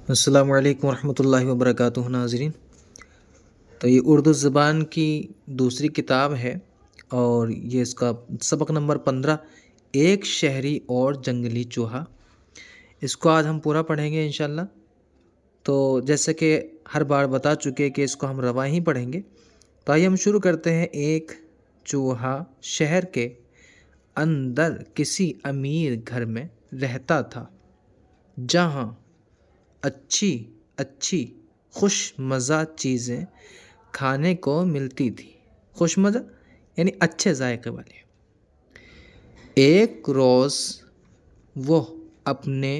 السلام علیکم ورحمۃ اللہ وبرکاتہ ناظرین۔ تو یہ اردو زبان کی دوسری کتاب ہے اور یہ اس کا سبق نمبر 15 ایک شہری اور جنگلی چوہا۔ اس کو آج ہم پورا پڑھیں گے انشاءاللہ۔ تو جیسے کہ ہر بار بتا چکے کہ اس کو ہم رواں ہی پڑھیں گے، تو آئیے ہم شروع کرتے ہیں۔ ایک چوہا شہر کے اندر کسی امیر گھر میں رہتا تھا، جہاں اچھی اچھی خوش مزہ چیزیں کھانے کو ملتی تھی۔ خوش مزہ یعنی اچھے ذائقے والے۔ ایک روز وہ اپنے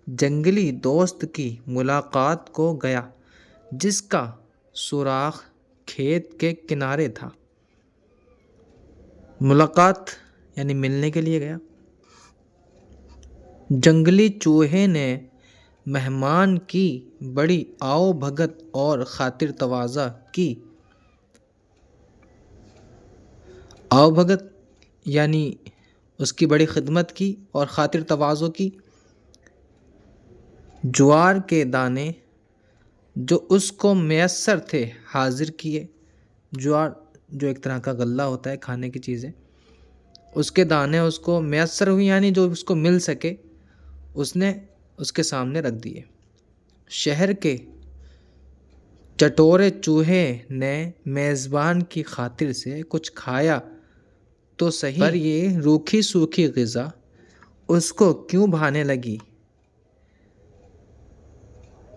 جنگلی دوست کی ملاقات کو گیا، جس کا سوراخ کھیت کے کنارے تھا۔ ملاقات یعنی ملنے کے لیے گیا۔ جنگلی چوہے نے مہمان کی بڑی آؤ بھگت اور خاطر تواضع کی۔ آؤ بھگت یعنی اس کی بڑی خدمت کی اور خاطر تواضع کی۔ جوار کے دانے جو اس کو میسر تھے حاضر کیے۔ جوار جو ایک طرح کا غلہ ہوتا ہے، کھانے کی چیزیں، اس کے دانے اس کو میسر ہوئی یعنی جو اس کو مل سکے اس نے اس کے سامنے رکھ دیے۔ شہر کے چٹورے چوہے نے میزبان کی خاطر سے کچھ کھایا تو صحیح، پر یہ روکھی سوکھی غذا اس کو کیوں بھانے لگی۔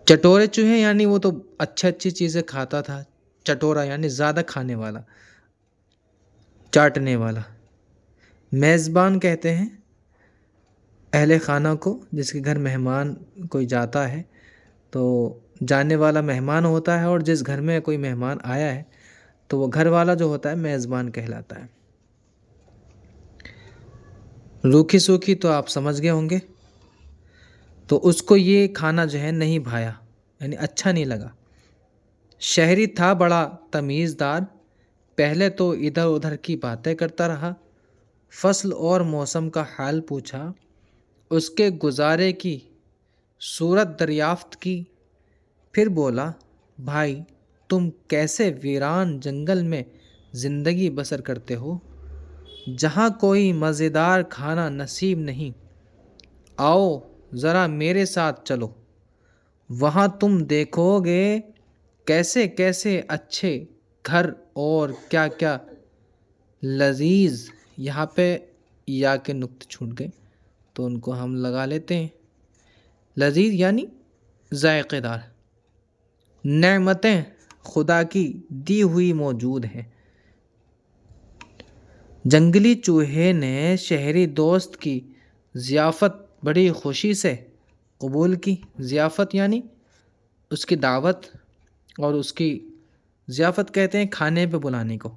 چٹورے چوہے یعنی وہ تو اچھی چیزیں کھاتا تھا، چٹورا یعنی زیادہ کھانے والا، چاٹنے والا۔ میزبان کہتے ہیں اہل خانہ کو، جس کے گھر مہمان کوئی جاتا ہے تو جانے والا مہمان ہوتا ہے، اور جس گھر میں کوئی مہمان آیا ہے تو وہ گھر والا جو ہوتا ہے میزبان کہلاتا ہے۔ روکھی سوکھی تو آپ سمجھ گئے ہوں گے۔ تو اس کو یہ کھانا جو ہے نہیں بھایا، یعنی اچھا نہیں لگا۔ شہری تھا بڑا تمیزدار، پہلے تو ادھر ادھر کی باتیں کرتا رہا، فصل اور موسم کا حال پوچھا، اس کے گزارے کی صورت دریافت کی، پھر بولا، بھائی تم کیسے ویران جنگل میں زندگی بسر کرتے ہو، جہاں کوئی مزیدار کھانا نصیب نہیں؟ آؤ ذرا میرے ساتھ چلو، وہاں تم دیکھو گے کیسے کیسے اچھے گھر اور کیا کیا لذیذ۔ یہاں پہ یا کے نقطے چھوٹ گئے تو ان کو ہم لگا لیتے ہیں۔ لذیذ یعنی ذائقے دار نعمتیں خدا کی دی ہوئی موجود ہیں۔ جنگلی چوہے نے شہری دوست کی ضیافت بڑی خوشی سے قبول کی۔ ضیافت یعنی اس کی دعوت، اور اس کی ضیافت کہتے ہیں کھانے پہ بلانے کو۔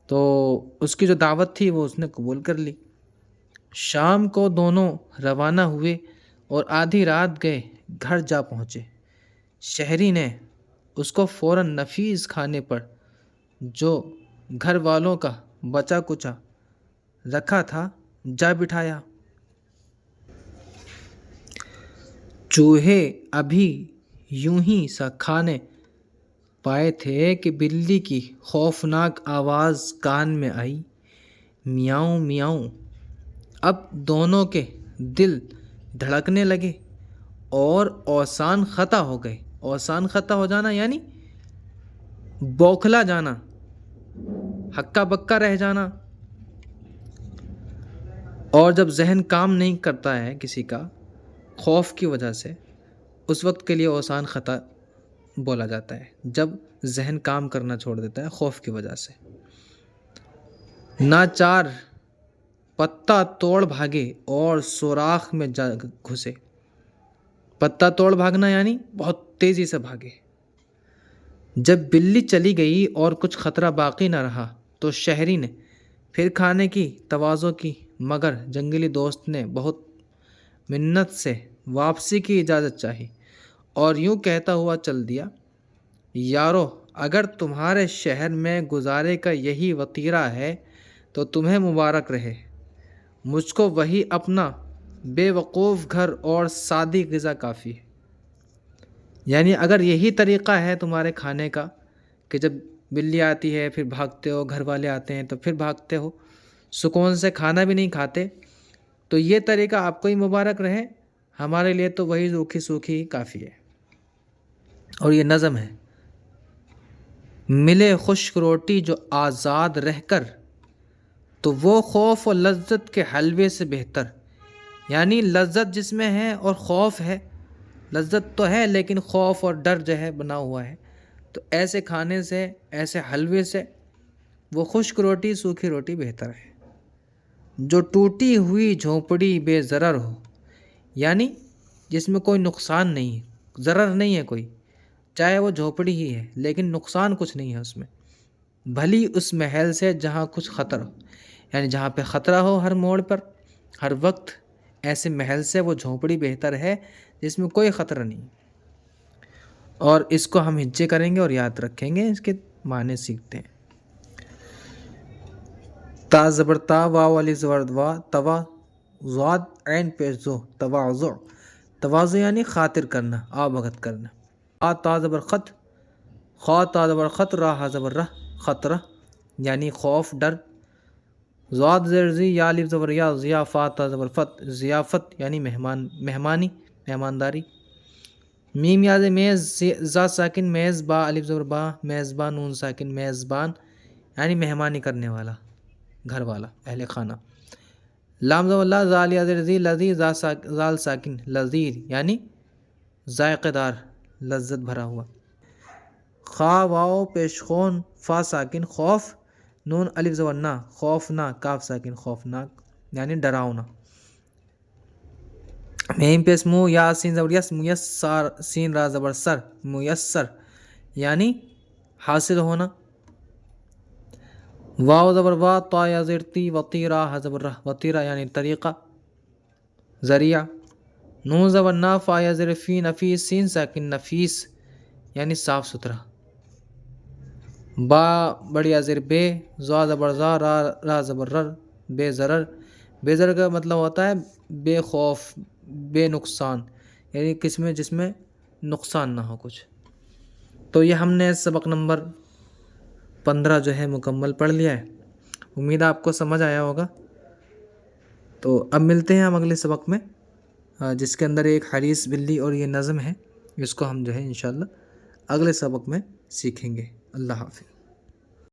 تو اس کی جو دعوت تھی وہ اس نے قبول کر لی۔ شام کو دونوں روانہ ہوئے اور آدھی رات گئے گھر جا پہنچے۔ شہری نے اس کو فوراً نفیس کھانے پر جو گھر والوں کا بچا کچا رکھا تھا جا بٹھایا۔ چوہے ابھی یوں ہی سا کھانے پائے تھے کہ بلی کی خوفناک آواز کان میں آئی، میاؤں میاؤں۔ اب دونوں کے دل دھڑکنے لگے اور اوسان خطا ہو گئے۔ اوسان خطا ہو جانا یعنی بوکھلا جانا، ہکا بکا رہ جانا۔ اور جب ذہن کام نہیں کرتا ہے کسی کا خوف کی وجہ سے، اس وقت کے لیے اوسان خطا بولا جاتا ہے، جب ذہن کام کرنا چھوڑ دیتا ہے خوف کی وجہ سے۔ ناچار پتا توڑ بھاگے اور سوراخ میں جا گھسے۔ پتا توڑ بھاگنا یعنی بہت تیزی سے بھاگے۔ جب بلی چلی گئی اور کچھ خطرہ باقی نہ رہا تو شہری نے پھر کھانے کی تواضع کی، مگر جنگلی دوست نے بہت منت سے واپسی کی اجازت چاہی اور یوں کہتا ہوا چل دیا، یارو اگر تمہارے شہر میں گزارے کا یہی وتیرہ ہے تو تمہیں مبارک رہے، مجھ کو وہی اپنا بے وقوف گھر اور سادی غذا کافی ہے۔ یعنی اگر یہی طریقہ ہے تمہارے کھانے کا کہ جب بلی آتی ہے پھر بھاگتے ہو، گھر والے آتے ہیں تو پھر بھاگتے ہو، سکون سے کھانا بھی نہیں کھاتے، تو یہ طریقہ آپ کو ہی مبارک رہے، ہمارے لیے تو وہی روکھی سوکھی ہی کافی ہے۔ اور یہ نظم ہے: ملے خشک روٹی جو آزاد رہ کر، تو وہ خوف و لذت کے حلوے سے بہتر۔ یعنی لذت جس میں ہے اور خوف ہے، لذت تو ہے لیکن خوف اور ڈر جو ہے بنا ہوا ہے، تو ایسے کھانے سے، ایسے حلوے سے وہ خشک روٹی سوکھی روٹی بہتر ہے۔ جو ٹوٹی ہوئی جھونپڑی بے ضرر ہو، یعنی جس میں کوئی نقصان نہیں ہے، ضرر نہیں ہے کوئی، چاہے وہ جھونپڑی ہی ہے لیکن نقصان کچھ نہیں ہے اس میں، بھلی اس محل سے جہاں کچھ خطر ہو، یعنی جہاں پہ خطرہ ہو ہر موڑ پر ہر وقت، ایسے محل سے وہ جھونپڑی بہتر ہے جس میں کوئی خطرہ نہیں۔ اور اس کو ہم ہجے کریں گے اور یاد رکھیں گے، اس کے معنی سیکھتے ہیں۔ تا زبر تا، واو علی زبر وا، توا زاد عین پیش زو، تواضع، تواضع یعنی خاطر کرنا، آبھگت کرنا۔ آ تا زبر خط، خا تا زبر خط، را ہا زبر رہ، خطرہ یعنی خوف ڈر۔ زاد زیر زی، یا الف زبر یا، ضیافات تا زبر فت، ضیافت یعنی مہمانی، مہمانداری۔ میم یا زے میز، زا ساکن میز، با الف زبر با، میزبان نون ساکن میزبان یعنی مہمانی کرنے والا، گھر والا، اہل خانہ۔ لام زبر لا، زال یا زیر زی، لذیذ، زال ساکن لذیذ یعنی ذائقہ دار، لذت بھرا ہوا۔ خا واو پیش خون، فا ساکن خوف، نون الف زبر نا، خوفنا، کاف ساکن خوفناک یعنی ڈراؤنا۔ میم پیش مو، یا سین زبر یس، میسر، سین را زبر سر، میسر یعنی حاصل ہونا۔ واو زبر وا، تا یا زیر تی، وطیرا ہا زبر رہ، وطیرا یعنی طریقہ، ذریعہ۔ نون زبر نا، فا یا زیر فی، نفیس، سین ساکن نفیس یعنی صاف ستھرا۔ با بڑی یا زیر بے، زا زبر زا، را زبر رر، بے ضرر۔ بے ضرر کا مطلب ہوتا ہے بے خوف، بے نقصان، یعنی جس میں نقصان نہ ہو کچھ۔ تو یہ ہم نے سبق نمبر 15 جو ہے مکمل پڑھ لیا ہے، امید آپ کو سمجھ آیا ہوگا۔ تو اب ملتے ہیں ہم اگلے سبق میں، جس کے اندر ایک حریص بلی اور یہ نظم ہے، اس کو ہم جو ہے انشاءاللہ اگلے سبق میں سیکھیں گے۔ اللہ حافظ۔